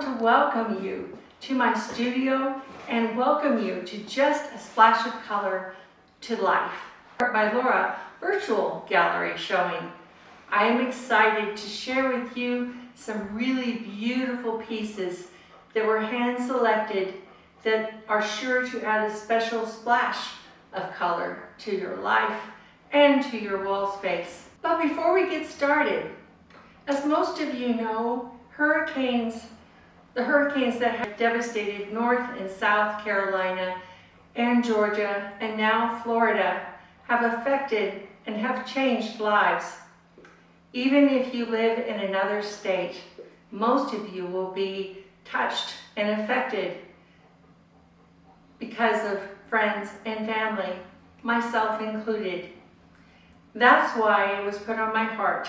to welcome you to my studio and welcome you to Just a Splash of Color to Life, my Laura virtual gallery showing. I am excited to share with you some really beautiful pieces that were hand selected that are sure to add a special splash of color to your life and to your wall space. But before we get started, as most of you know, the hurricanes that have devastated North and South Carolina and Georgia and now Florida have affected and have changed lives. Even if you live in another state, most of you will be touched and affected because of friends and family, myself included. That's why it was put on my heart,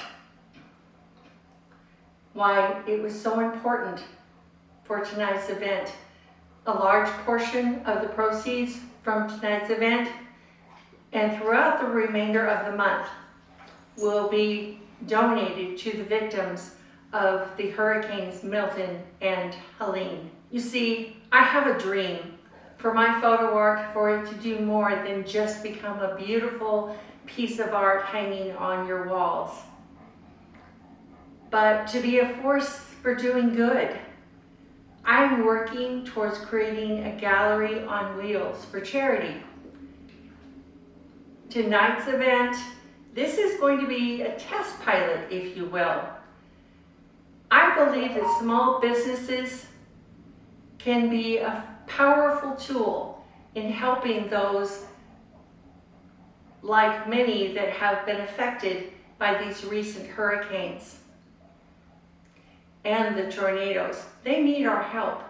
why it was so important for tonight's event. A large portion of the proceeds from tonight's event and throughout the remainder of the month will be donated to the victims of the hurricanes Milton and Helene. You see, I have a dream for my photo art, for it to do more than just become a beautiful piece of art hanging on your walls, but to be a force for doing good. I'm working towards creating a gallery on wheels for charity. Tonight's event, this is going to be a test pilot, if you will. I believe that small businesses can be a powerful tool in helping those like many that have been affected by these recent hurricanes and the tornadoes. They need our help.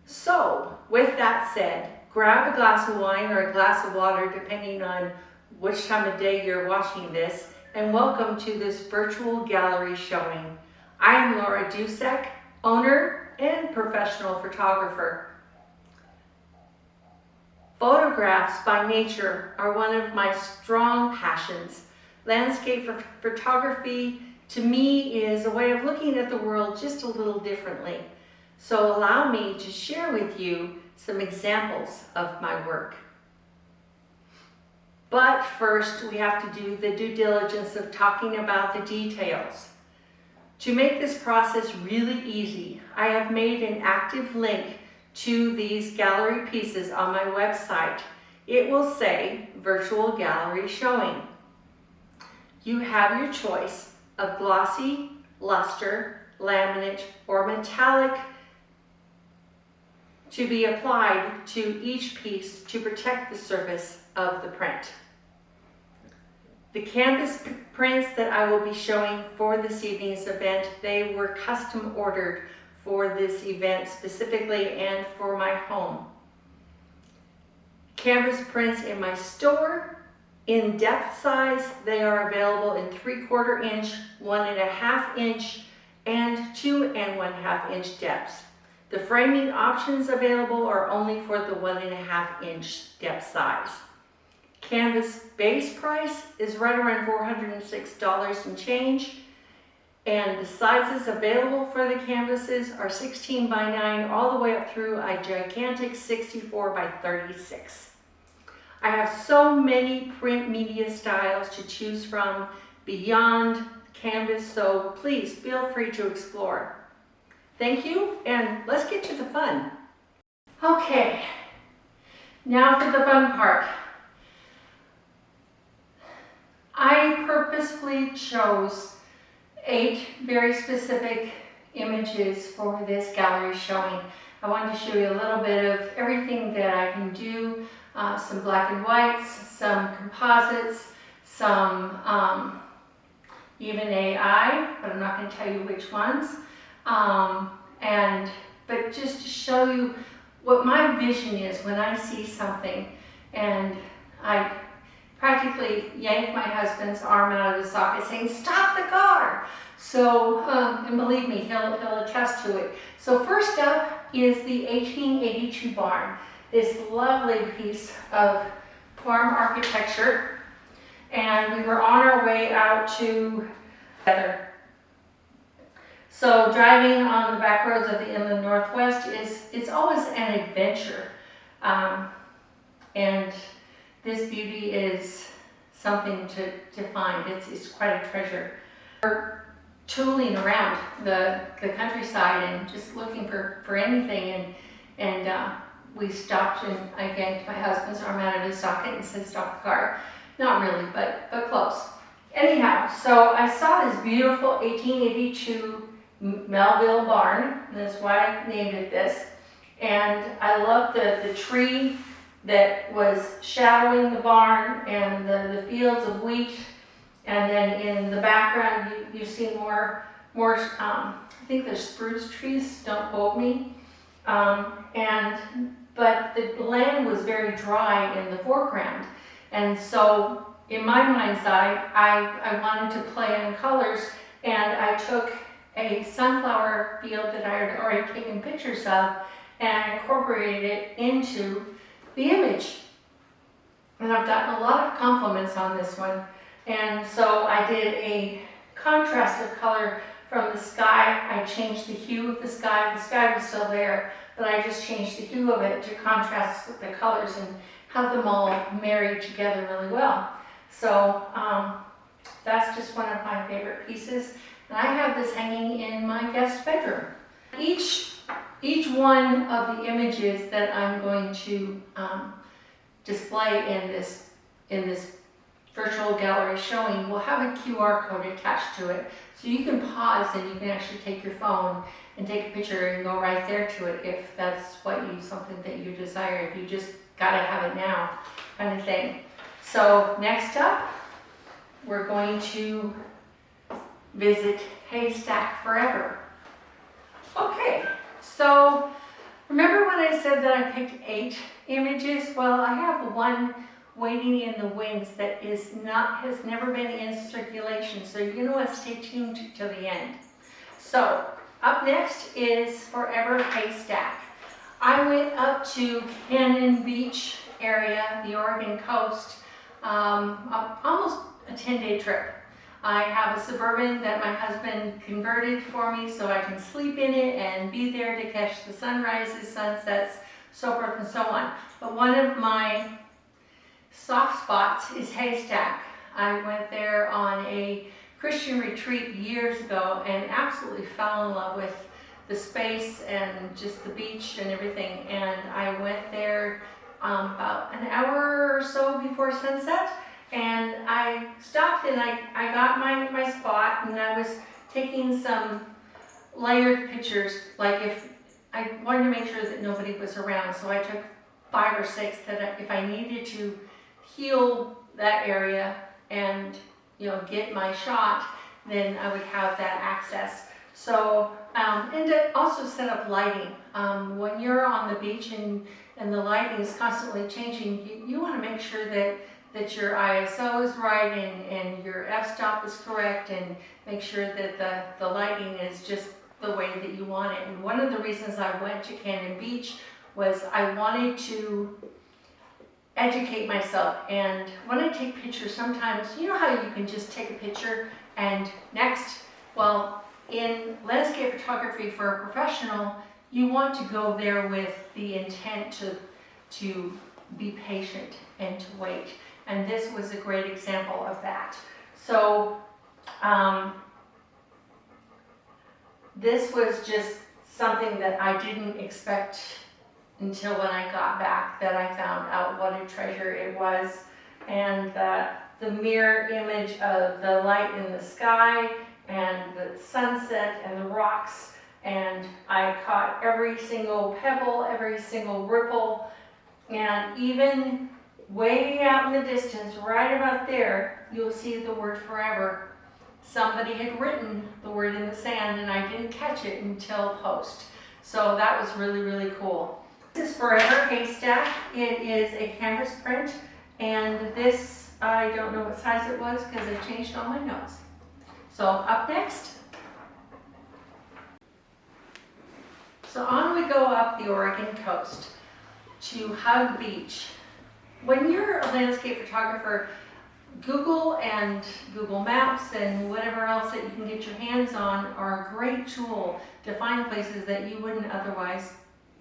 So, with that said, grab a glass of wine or a glass of water, depending on which time of day you're watching this, and welcome to this virtual gallery showing. I am Laura Dusek, owner and professional photographer. Photographs by nature are one of my strong passions. Landscape photography to me is a way of looking at the world just a little differently. So allow me to share with you some examples of my work. But first, we have to do the due diligence of talking about the details. To make this process really easy, I have made an active link to these gallery pieces on my website. It will say Virtual Gallery Showing. You have your choice of glossy, luster, laminate, or metallic to be applied to each piece to protect the surface of the print. The canvas prints that I will be showing for this evening's event, they were custom ordered for this event specifically and for my home. Canvas prints in my store, in depth size, they are available in 3/4 inch, 1.5 inch, and 2 1/2 inch depths. The framing options available are only for the 1.5 inch depth size. Canvas base price is right around $406 and change, and the sizes available for the canvases are 16 by 9 all the way up through a gigantic 64 by 36. I have so many print media styles to choose from beyond canvas, so please feel free to explore. Thank you, and let's get to the fun. Okay, now for the fun part. I purposefully chose 8 very specific images for this gallery showing. I wanted to show you a little bit of everything that I can do, some black and whites, some composites, some even AI, but I'm not going to tell you which ones. But just to show you what my vision is when I see something, and I practically yanked my husband's arm out of the socket saying, "Stop the car!" So, and believe me, he'll attest to it. So first up is the 1882 barn, this lovely piece of farm architecture. And we were on our way out to together. So driving on the back roads of the inland Northwest it's always an adventure. And this beauty is something to find. It's quite a treasure. We're tooling around the countryside and just looking for anything, and we stopped, and I yanked my husband's arm out of his socket and said, "Stop the car." Not really, but close. Anyhow, so I saw this beautiful 1882 Melville barn, and that's why I named it this. And I love the tree that was shadowing the barn and the fields of wheat. And then in the background, you see more. I think there's spruce trees. Don't quote me. But the land was very dry in the foreground, and so in my mind's eye, I wanted to play on colors, and I took a sunflower field that I had already taken pictures of and incorporated it into the image. And I've gotten a lot of compliments on this one. And so I did a contrast of color from the sky. I changed the hue of the sky. The sky was still there, but I just changed the hue of it to contrast with the colors and have them all married together really well. So that's just one of my favorite pieces. And I have this hanging in my guest bedroom. Each one of the images that I'm going to display in this virtual gallery showing will have a QR code attached to it. So you can pause and you can actually take your phone and take a picture and go right there to it if that's something that you desire, if you just gotta have it now kind of thing. So next up, we're going to visit Haystack Forever. Okay, so remember when I said that I picked 8 images? Well, I have one waiting in the wings that has never been in circulation, so you're gonna want to stay tuned to the end. So up next is Forever Haystack. I went up to Cannon Beach area, the Oregon coast, almost a 10-day trip. I have a Suburban that my husband converted for me so I can sleep in it and be there to catch the sunrises, sunsets, so forth and so on. But one of my soft spots is Haystack. I went there on a Christian retreat years ago and absolutely fell in love with the space and just the beach and everything. And I went there about an hour or so before sunset, and I stopped and I got my spot, and I was taking some layered pictures, like if I wanted to make sure that nobody was around, so I took 5 or 6 that if I needed to heal that area and get my shot, then I would have that access. So and to also set up lighting. When you're on the beach and the lighting is constantly changing, you want to make sure that your ISO is right and your f-stop is correct, and make sure that the lighting is just the way that you want it. And one of the reasons I went to Cannon Beach was I wanted to educate myself, and when I take pictures, sometimes you know how you can just take a picture and next. Well, in landscape photography for a professional, you want to go there with the intent to be patient and to wait, and this was a great example of that. So this was just something that I didn't expect until when I got back, that I found out what a treasure it was. And the mirror image of the light in the sky and the sunset and the rocks, and I caught every single pebble, every single ripple, and even way out in the distance, right about there, you'll see the word forever. Somebody had written the word in the sand, and I didn't catch it until post. So that was really, really cool. This is Forever Haystack. It is a canvas print, and this, I don't know what size it was because I changed all my notes. So up next. So on we go up the Oregon coast to Hug Beach. When you're a landscape photographer, Google and Google Maps and whatever else that you can get your hands on are a great tool to find places that you wouldn't otherwise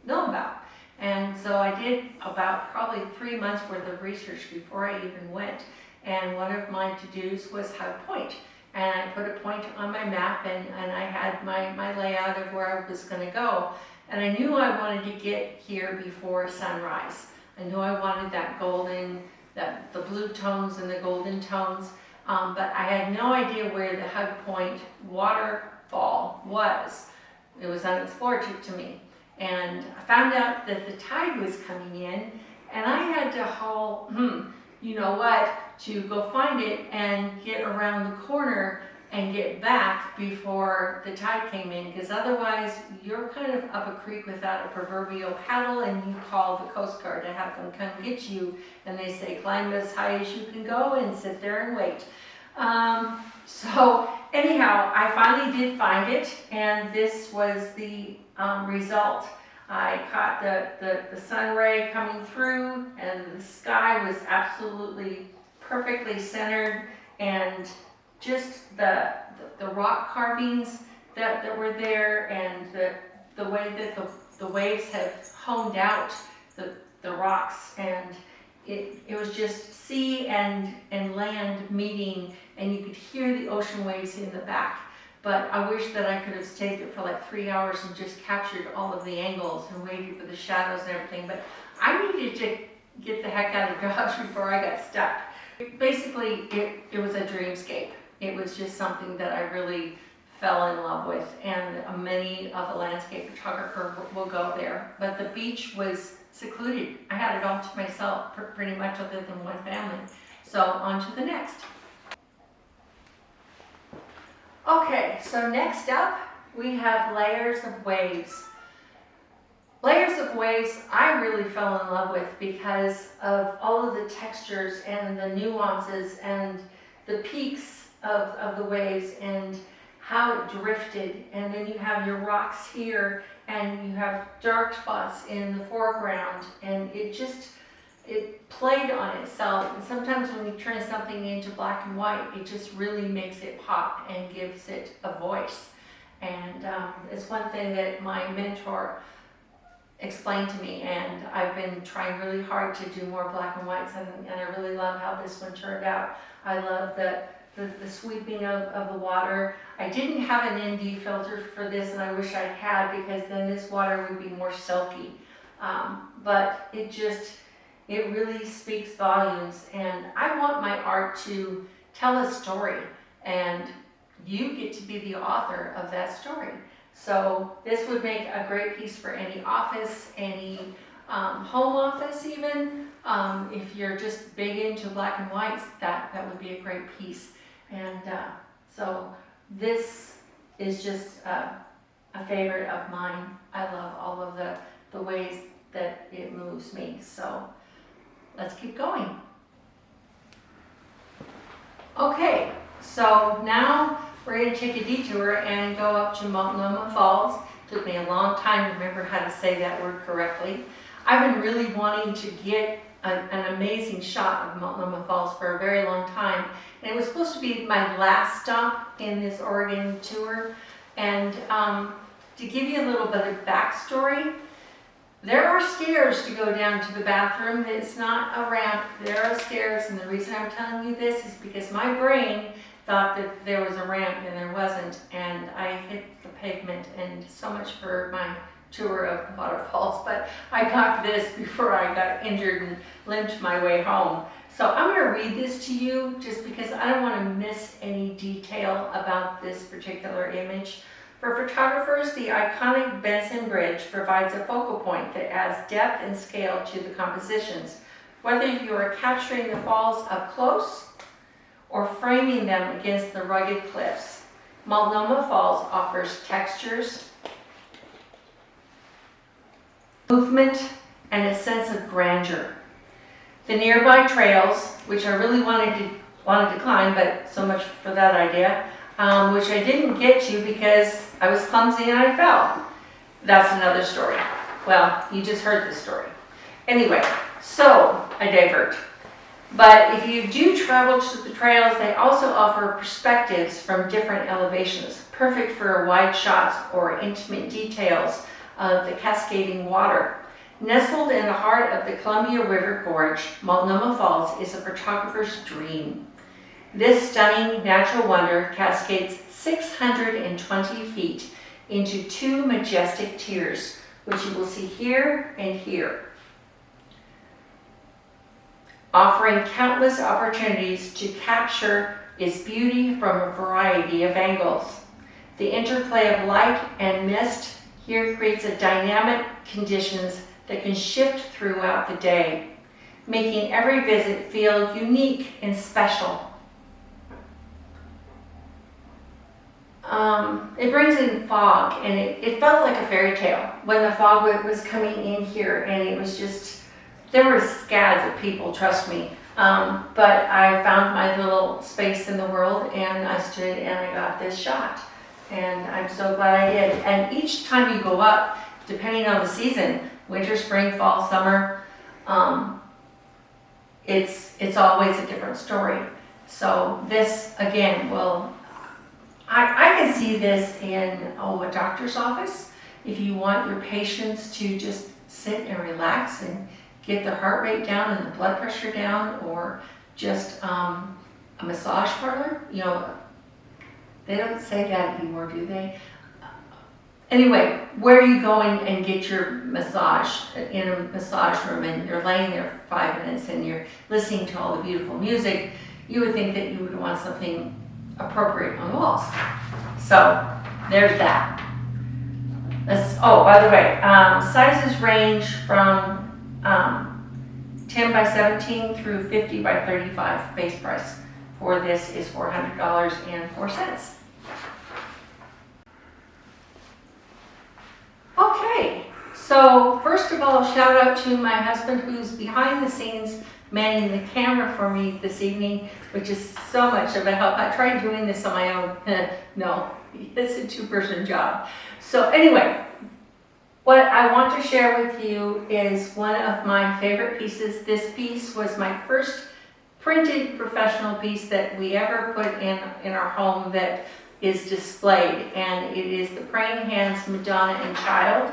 know about. And so I did about probably 3 months worth of research before I even went. And one of my to-dos was Hug Point. And I put a point on my map, and I had my layout of where I was going to go. And I knew I wanted to get here before sunrise. I knew I wanted that golden, the blue tones and the golden tones, but I had no idea where the Hug Point waterfall was. It was unexplored to me. And I found out that the tide was coming in, and I had to haul, you know what, to go find it and get around the corner and get back before the tide came in, because otherwise you're kind of up a creek without a proverbial paddle, and you call the Coast Guard to have them come get you, and they say climb as high as you can go and sit there and wait. So anyhow, I finally did find it, and this was the result. I caught the sun ray coming through, and the sky was absolutely perfectly centered, and just the rock carvings that were there, and the way that the waves have honed out the rocks, and it was just sea and land meeting, and you could hear the ocean waves in the back. But I wish that I could have stayed there for like 3 hours and just captured all of the angles and waited for the shadows and everything. But I needed to get the heck out of Dodge before I got stuck. Basically, it was a dreamscape. It was just something that I really fell in love with, and many of the landscape photographers will go there. But the beach was secluded. I had it all to myself, pretty much, other than one family. So on to the next. Okay, so next up we have layers of waves. Layers of waves I really fell in love with because of all of the textures and the nuances and the peaks of the waves and how it drifted. And then you have your rocks here, and you have dark spots in the foreground, and it played on itself. And sometimes when you turn something into black and white, it just really makes it pop and gives it a voice. And it's one thing that my mentor explained to me, and I've been trying really hard to do more black and whites, and I really love how this one turned out. I love the sweeping of the water. I didn't have an ND filter for this, and I wish I had, because then this water would be more silky. But it really speaks volumes, and I want my art to tell a story, and you get to be the author of that story. So this would make a great piece for any office, any home office even. If you're just big into black and whites, that would be a great piece. And so this is just a favorite of mine. I love all of the ways that it moves me. So let's keep going. Okay, so now we're going to take a detour and go up to Multnomah Falls. It took me a long time to remember how to say that word correctly. I've been really wanting to get an amazing shot of Multnomah Falls for a very long time. And it was supposed to be my last stop in this Oregon tour. And to give you a little bit of backstory, there are stairs to go down to the bathroom. It's not a ramp, there are stairs. And the reason I'm telling you this is because my brain thought that there was a ramp and there wasn't. And I hit the pavement, and so much for my tour of waterfalls. But I got this before I got injured and limped my way home. So I'm going to read this to you just because I don't want to miss any detail about this particular image. For photographers, the iconic Benson Bridge provides a focal point that adds depth and scale to the compositions. Whether you are capturing the falls up close or framing them against the rugged cliffs, Multnomah Falls offers textures, movement, and a sense of grandeur. The nearby trails, which I really wanted to climb, but so much for that idea, which I didn't get to because I was clumsy and I fell. That's another story. Well, you just heard the story. Anyway, so I divert. But if you do travel to the trails, they also offer perspectives from different elevations, perfect for wide shots or intimate details of the cascading water. Nestled in the heart of the Columbia River Gorge, Multnomah Falls is a photographer's dream. This stunning natural wonder cascades 620 feet into two majestic tiers, which you will see here and here, offering countless opportunities to capture its beauty from a variety of angles. The interplay of light and mist here creates a dynamic conditions that can shift throughout the day, making every visit feel unique and special. It brings in fog, and it felt like a fairy tale when the fog was coming in here, and it was just, there were scads of people, trust me. But I found my little space in the world, and I stood and I got this shot. And I'm so glad I did. And each time you go up, depending on the season, winter, spring, fall, summer, it's always a different story. So this, again, I can see this in a doctor's office. If you want your patients to just sit and relax and get their heart rate down and the blood pressure down, or just a massage parlor. You know, they don't say that anymore, do they? Anyway, where you go and get your massage in a massage room, and you're laying there for 5 minutes and you're listening to all the beautiful music, you would think that you would want something appropriate on the walls. So there's that. Oh, by the way, sizes range from 10 by 17 through 50 by 35. Base price for this is $400.04. Okay, so first of all, shout out to my husband, who's behind the scenes manning the camera for me this evening, which is so much of a help. I tried doing this on my own. No, it's a two-person job. So anyway, what I want to share with you is one of my favorite pieces. This piece was my first printed professional piece that we ever put in our home that is displayed, and it is the Praying Hands, Madonna and Child,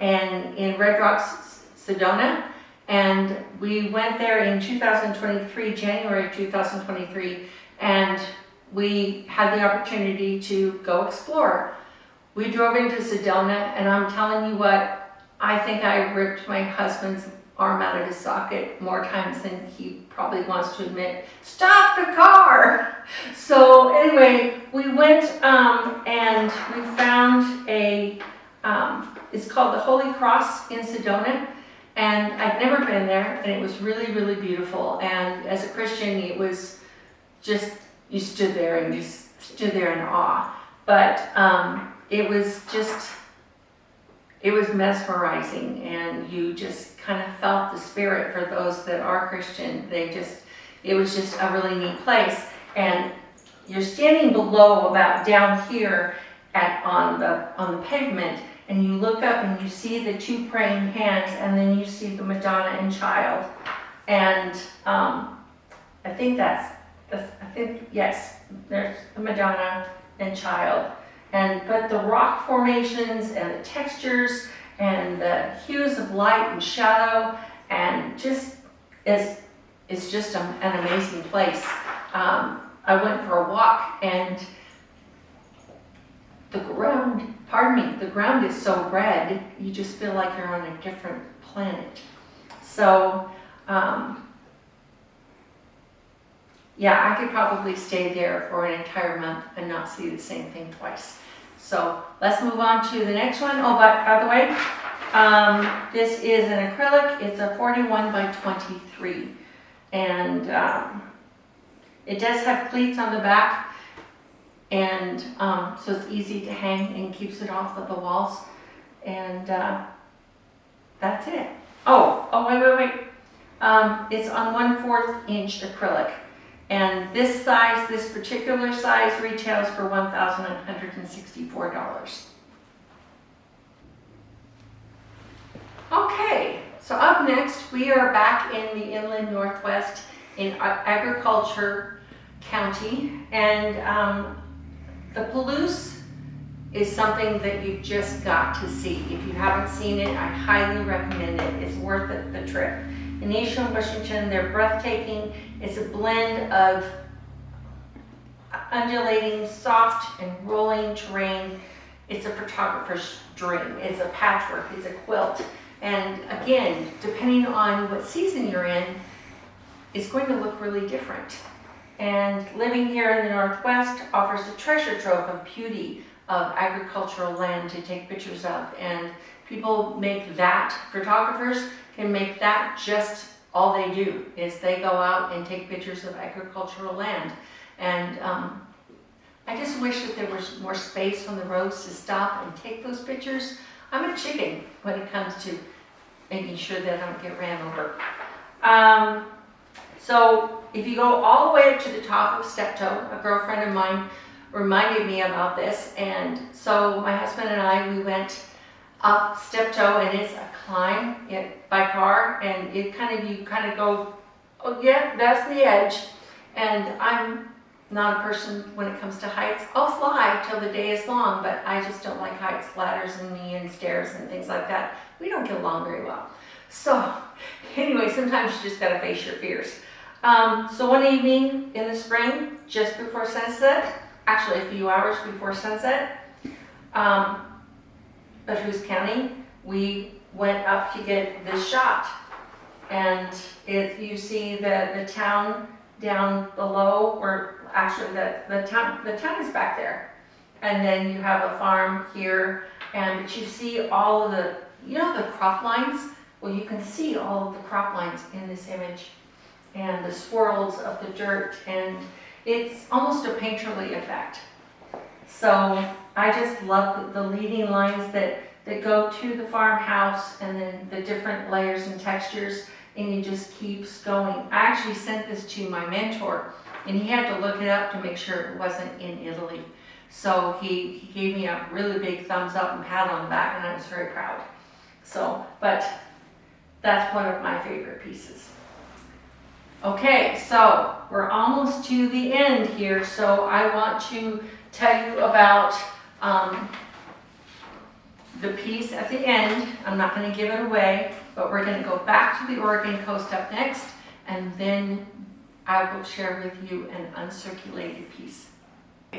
and in Red Rocks, Sedona. And we went there in 2023, January 2023, and we had the opportunity to go explore. We drove into Sedona, and I'm telling you what, I think I ripped my husband's arm out of his socket more times than he probably wants to admit. Stop the car! So anyway, we went and we found it's called the Holy Cross in Sedona. And I'd never been there, and it was really, really beautiful. And as a Christian, it was just, you stood there and just stood there in awe. But it was mesmerizing, and you just kind of felt the spirit for those that are Christian. It was just a really neat place. And you're standing below, about down here on the pavement, and you look up and you see the two praying hands, and then you see the Madonna and Child. And yes, there's the Madonna and Child. But the rock formations and the textures and the hues of light and shadow, and it's just an amazing place. I went for a walk, and the ground is so red, you just feel like you're on a different planet. So, yeah, I could probably stay there for an entire month and not see the same thing twice. So let's move on to the next one. Oh, by the way, this is an acrylic. It's a 41 by 23. And it does have cleats on the back. And so it's easy to hang and keeps it off of the walls. And that's it. Oh, wait. It's on 1/4 inch acrylic. And this particular size retails for $1,164. Okay, so up up next, we are back in the inland Northwest in Agriculture County, and the Palouse is something that you've just got to see. If you haven't seen it, I highly recommend it. It's worth it, the trip. In Eastern Washington, they're breathtaking. It's a blend of undulating, soft, and rolling terrain. It's a photographer's dream. It's a patchwork, it's a quilt. And again, depending on what season you're in, it's going to look really different. And living here in the Northwest offers a treasure trove of beauty of agricultural land to take pictures of. And people make that, photographers can make that just all they do, is they go out and take pictures of agricultural land. And I just wish that there was more space on the roads to stop and take those pictures. I'm a chicken when it comes to making sure that I don't get ran over. So if you go all the way up to the top of Steptoe, a girlfriend of mine reminded me about this, and so my husband and I, we went up Steptoe, and it's a climb by car, and you kind of go, oh yeah, that's the edge. And I'm not a person when it comes to heights. I'll fly till the day is long, but I just don't like heights, ladders and stairs and things like that. We don't get along very well. So anyway, sometimes you just gotta face your fears. So one evening in the spring, just before sunset, actually a few hours before sunset, Bucharest County, we went up to get this shot. And you see the town down below, or actually the town is back there. And then you have a farm here, but you see all of the, the crop lines? Well, you can see all of the crop lines in this image, and the swirls of the dirt, and it's almost a painterly effect. So I just love the leading lines that go to the farmhouse, and then the different layers and textures, and it just keeps going. I actually sent this to my mentor, and he had to look it up to make sure it wasn't in Italy. So he gave me a really big thumbs up and pat on the back, and I was very proud. So, but that's one of my favorite pieces. Okay, so we're almost to the end here, so I want to tell you about the piece at the end. I'm not going to give it away, but we're going to go back to the Oregon coast up next, and then I will share with you an uncirculated piece.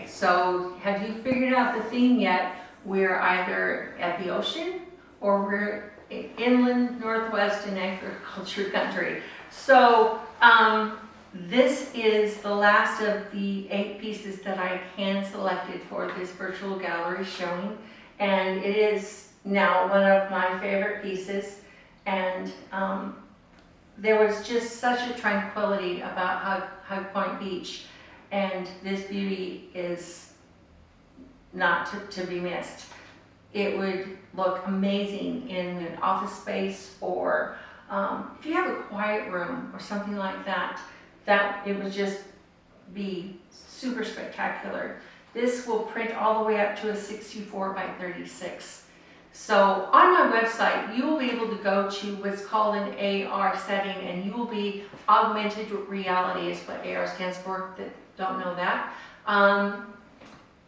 So have you figured out the theme yet? We're either at the ocean or we're inland Northwest in agriculture country. So this is the last of the 8 pieces that I hand selected for this virtual gallery showing, and it is now one of my favorite pieces. And there was just such a tranquility about High Point Beach, and this beauty is not to be missed. It would look amazing in an office space, or if you have a quiet room or something like that, it would just be super spectacular. This will print all the way up to a 64 by 36. So on my website, you will be able to go to what's called an AR setting, and you will be augmented reality is what AR stands for, that don't know that.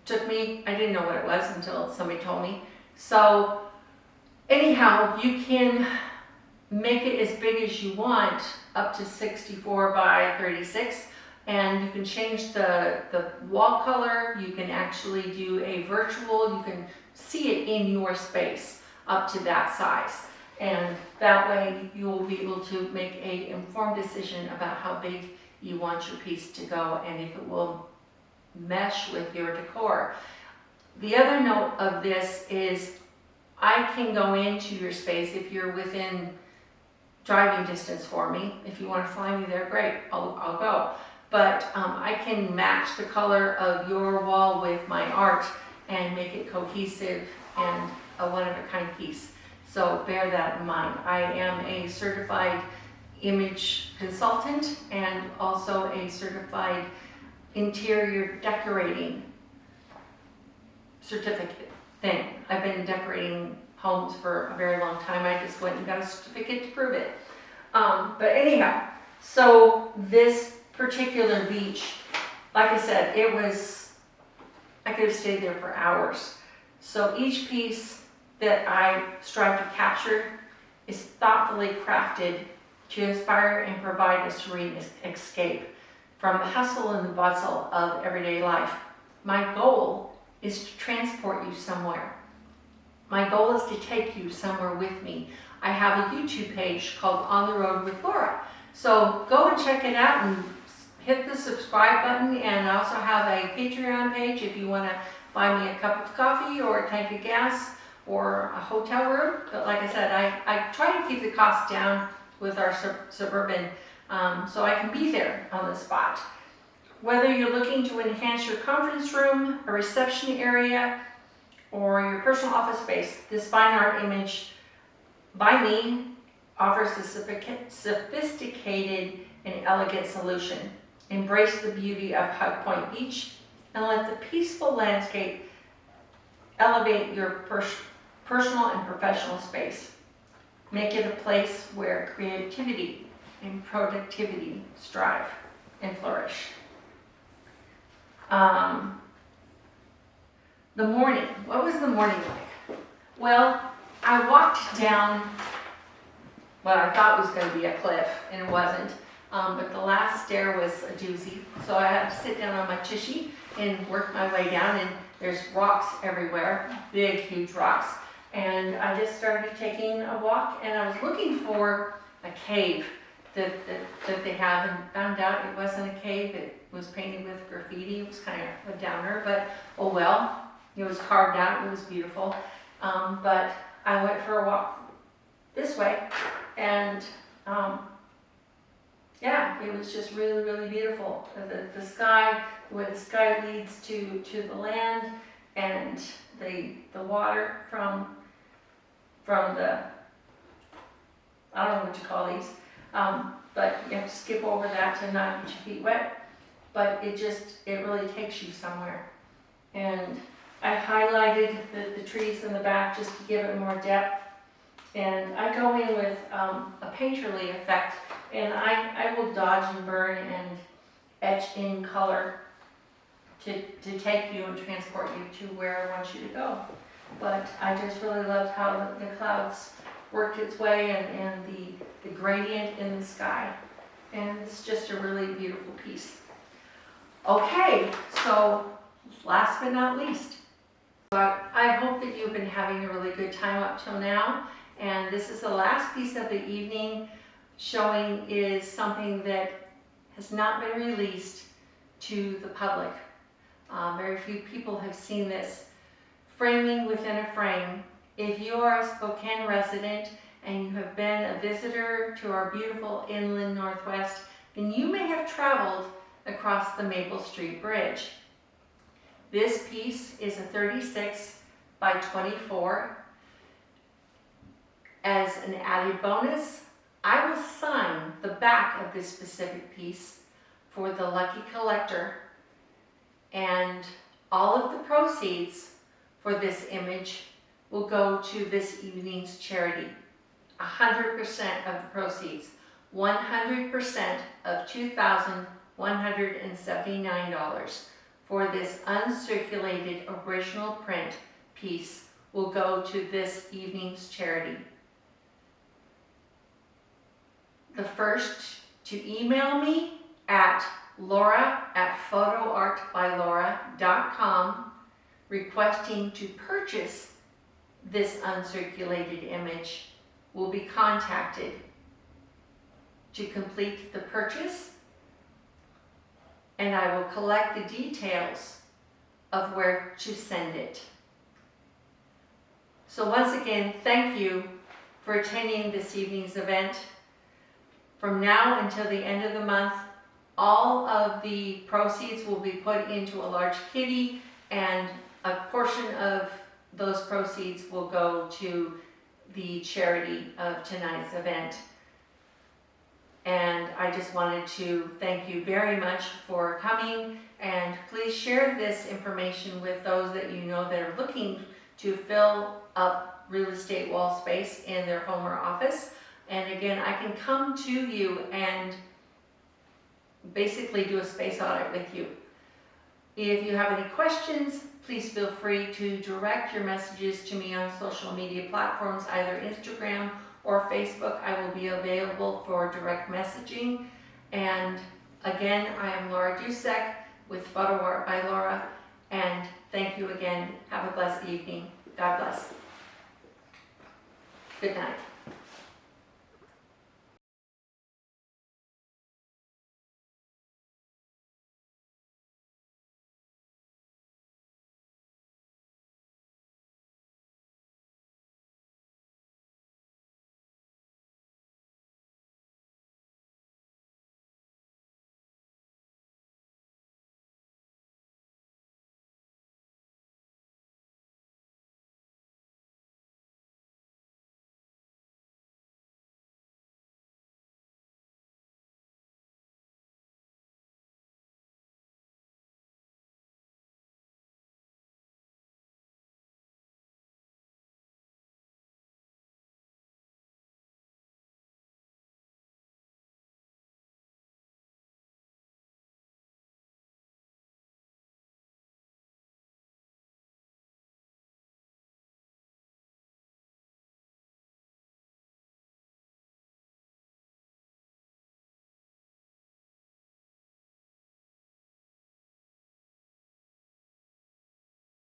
Took me, I didn't know what it was until somebody told me. So anyhow, you can make it as big as you want, up to 64 by 36, and you can change the wall color. You can actually do a virtual, you can see it in your space up to that size, and that way you will be able to make an informed decision about how big you want your piece to go and if it will mesh with your decor. The other note of this is I can go into your space if you're within driving distance for me. If you want to fly me there, great, I'll go. But I can match the color of your wall with my art and make it cohesive and a one-of-a-kind piece. So bear that in mind. I am a certified image consultant and also a certified interior decorating certificate thing. I've been decorating homes for a very long time. I just went and got a certificate to prove it. But anyhow, so this particular beach, like I said, I could have stayed there for hours. So each piece that I strive to capture is thoughtfully crafted to inspire and provide a serene escape from the hustle and the bustle of everyday life. My goal is to transport you somewhere. My goal is to take you somewhere with me. I have a YouTube page called On the Road with Laura. So go and check it out and hit the subscribe button, and I also have a Patreon page if you want to buy me a cup of coffee or a tank of gas or a hotel room. But like I said, I try to keep the costs down with our suburban, so I can be there on the spot. Whether you're looking to enhance your conference room, a reception area, or your personal office space, this fine art image by me offers a sophisticated and elegant solution. Embrace the beauty of Hug Point Beach and let the peaceful landscape elevate your personal and professional space. Make it a place where creativity and productivity strive and flourish. The morning, what was the morning like? Well, I walked down what I thought was going to be a cliff, and it wasn't. But the last stair was a doozy, so I had to sit down on my tushy and work my way down, and there's rocks everywhere, big, huge rocks. And I just started taking a walk, and I was looking for a cave that they have, and found out it wasn't a cave. It was painted with graffiti. It was kind of a downer, but oh well. It was carved out. It was beautiful. But I went for a walk this way, and yeah, it was just really, really beautiful. The sky, where the sky leads to the land, and the water from the, I don't know what you call these, but you have to skip over that to not get your feet wet. But it really takes you somewhere. And I highlighted the trees in the back just to give it more depth. And I go in with a painterly effect, and I will dodge and burn and etch in color to take you and transport you to where I want you to go. But I just really loved how the clouds worked its way, and the gradient in the sky. And it's just a really beautiful piece. Okay, so last but not least, I hope that you've been having a really good time up till now. And this is the last piece of the evening. Showing is something that has not been released to the public. Very few people have seen this. Framing within a frame. If you are a Spokane resident and you have been a visitor to our beautiful inland Northwest, then you may have traveled across the Maple Street Bridge. This piece is a 36 by 24. As an added bonus, I will sign the back of this specific piece for the lucky collector, and all of the proceeds for this image will go to this evening's charity. 100% of the proceeds, 100% of $2,179 for this uncirculated original print piece will go to this evening's charity. The first to email me at laura@photoartbylaura.com requesting to purchase this uncirculated image will be contacted to complete the purchase, and I will collect the details of where to send it. So once again, thank you for attending this evening's event. From now until the end of the month, all of the proceeds will be put into a large kitty, and a portion of those proceeds will go to the charity of tonight's event. And I just wanted to thank you very much for coming, and please share this information with those that you know that are looking to fill up real estate wall space in their home or office. And again, I can come to you and basically do a space audit with you. If you have any questions, please feel free to direct your messages to me on social media platforms, either Instagram or Facebook. I will be available for direct messaging. And again, I am Laura Dusek with Photo Art by Laura. And thank you again. Have a blessed evening. God bless. Good night.